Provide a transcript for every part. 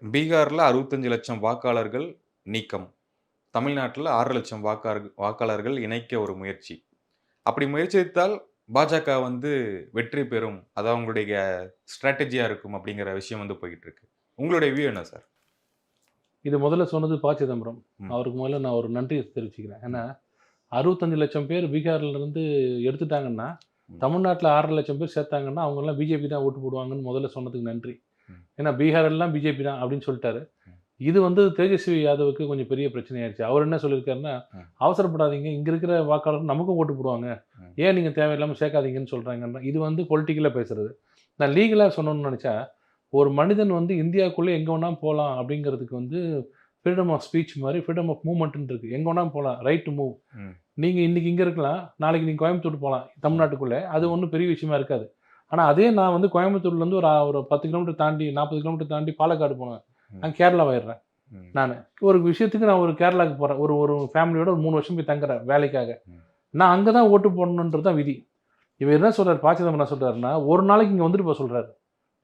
பீகார்ல 65,00,000 வாக்காளர்கள் நீக்கம். தமிழ்நாட்டுல 6,00,000 வாக்காளர்கள் இணைக்க ஒரு முயற்சி. அப்படி முயற்சித்தால் பாஜக வந்து வெற்றி பெறும். அது அவங்களுடைய ஸ்ட்ராட்டஜியா இருக்கும் அப்படிங்கிற விஷயம் வந்து போயிட்டு இருக்கு. உங்களுடைய வியூ என்ன சார்? இது முதல்ல சொன்னது ப. சிதம்பரம். ம், அவருக்கு முதல்ல நான் ஒரு நன்றி தெரிவிச்சுக்கிறேன். ஏன்னா, ம், 65,00,000 பேர் பீகார்லருந்து எடுத்துட்டாங்கன்னா, ம், தமிழ்நாட்டுல 6,50,000 பேர் சேர்த்தாங்கன்னா, அவங்கலாம் பிஜேபி தான் ஓட்டு போடுவாங்கன்னு முதல்ல சொன்னதுக்கு நன்றி. ம், ஏன்னா, பீகார் எல்லாம் பிஜேபி தான் அப்படின்னு சொல்லிட்டாரு. ம், இது வந்து தேஜஸ்வி யாதவுக்கு கொஞ்சம் பெரிய பிரச்சனையாயிருச்சு. அவர் என்ன சொல்லியிருக்காருன்னா, ம், அவசரப்படாதீங்க. இங்க இருக்கிற வாக்காளர்கள் நமக்கும் ஓட்டு போடுவாங்க. ம், ஏன் நீங்க தேவையில்லாம சேர்க்காதீங்கன்னு சொல்றாங்கன்னா, இது வந்து பொலிட்டிக்கலா பேசுறது. நான் லீகலா சொல்லணும்னு நெனச்சா, ஒரு மனிதன் வந்து இந்தியாக்குள்ள எங்க வேணா போலாம் அப்படிங்கிறதுக்கு வந்து ஃப்ரீடம் ஆஃப் ஸ்பீச் மாரி ஃப்ரீடம் ஆஃப் மூவ்மெண்ட்ன்னு இருக்கு. எங்க வேணா போலாம். Right to move. ம், நீங்க இன்னைக்கு இங்க இருக்கலாம். நாளைக்கு நீங்க கோயம்புத்தூர் போலாம். ம், தமிழ்நாட்டுக்குள்ள. அது ம், ஒண்ணும் பெரிய விஷயமா இருக்காது. ஆனா அதே நான் வந்து கோயம்புத்தூர்லேருந்து ஒரு 10 கிலோமீட்டர் தாண்டி 40 கிலோமீட்டர் தாண்டி பாலக்காடு போனேன். ம், நான் கேரளாவாயிடுறேன் ம், நானு. ஒரு விஷயத்துக்கு நான் ஒரு கேரளாக்கு போறேன். ஒரு ஒரு ஃபேமிலியோட ஒரு 3 வருஷம் போய் தங்குறேன் வேலைக்காக. ம், நான் அங்க தான் ஓட்டு போடணுன்றது தான் விதி. இவர் என்ன சொல்றாரு, ப. சிதம்பரம் என்ன சொல்றாருன்னா, ஒரு நாளைக்கு இங்க வந்துட்டு போ சொல்றாரு.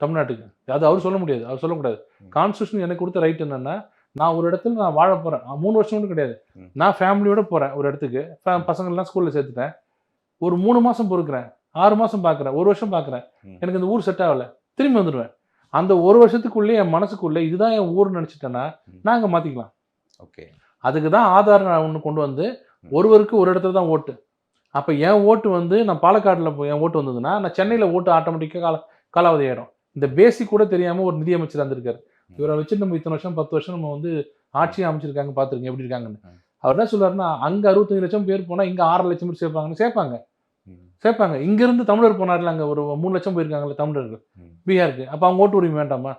தமிழ்நாட்டுக்கு. அது அவர் சொல்ல முடியாது. அவர் சொல்லக்கூடாது. ம், கான்ஸ்டிடியூஷன் எனக்கு குடுத்த ரைட் என்னன்னா, நான் ஒரு இடத்துல நான் வாழப் போறேன். 3 வருஷம் கூட கிடையாது. ம், நான் ஃபேமிலியோட போறேன் ஒரு இடத்துக்கு. ம், பசங்கள்லாம் ஸ்கூல்ல சேர்த்துட்டேன். ஒரு 3 மாசம் பொறுக்கிறேன். 6 மாசம் பார்க்குறேன். 1 வருஷம் பார்க்குறேன். ம், எனக்கு இந்த ஊர் செட் ஆகல. திரும்பி வந்துருவேன். அந்த 1 வருஷத்துக்குள்ளே என் மனசுக்குள்ள இதுதான் என் ஊர்ன்னு நெனச்சுட்டேன்னா, ம். நான் அங்க மாத்திக்கலாம். ஓகே. அதுக்கு தான் ஆதார் நான் ஒண்ணு கொண்டு வந்து, ம், ஒருவருக்கு ஒரு இடத்துல தான் ஓட்டு. அப்ப என் ஓட்டு வந்து நான் பாலக்காடுல என் ஓட்டு வந்ததுன்னா, நான் சென்னையில ஓட்டு ஆட்டோமேட்டிக்கா காலாவதி ஆயிடும். இந்த பேசிக் கூட தெரியாம ஒரு நிதியமைச்சர் வந்திருக்காரு. ம், இவர வச்சுட்டு நம்ம இத்தன வருஷம் 10 வருஷம் நம்ம வந்து ம், ஆட்சியும் அமைச்சிருக்காங்க பார்த்துருங்க எப்படி இருக்காங்கன்னு. ம், அவர் என்ன சொல்றாருன்னா, அங்க 65,00,000 பேர் போனா, இங்க 6,00,000 பேர் சேர்ப்பாங்கன்னு சேர்ப்பாங்க. ம், சேர்ப்பாங்க. இங்க இருந்து தமிழர் போனார்ல, அங்க ஒரு 3,00,000 போயிருக்காங்கல்ல தமிழர்கள் ம். பீகாருக்கு. அப்ப அவங்க ஓட்டு உரிமை வேண்டாமா?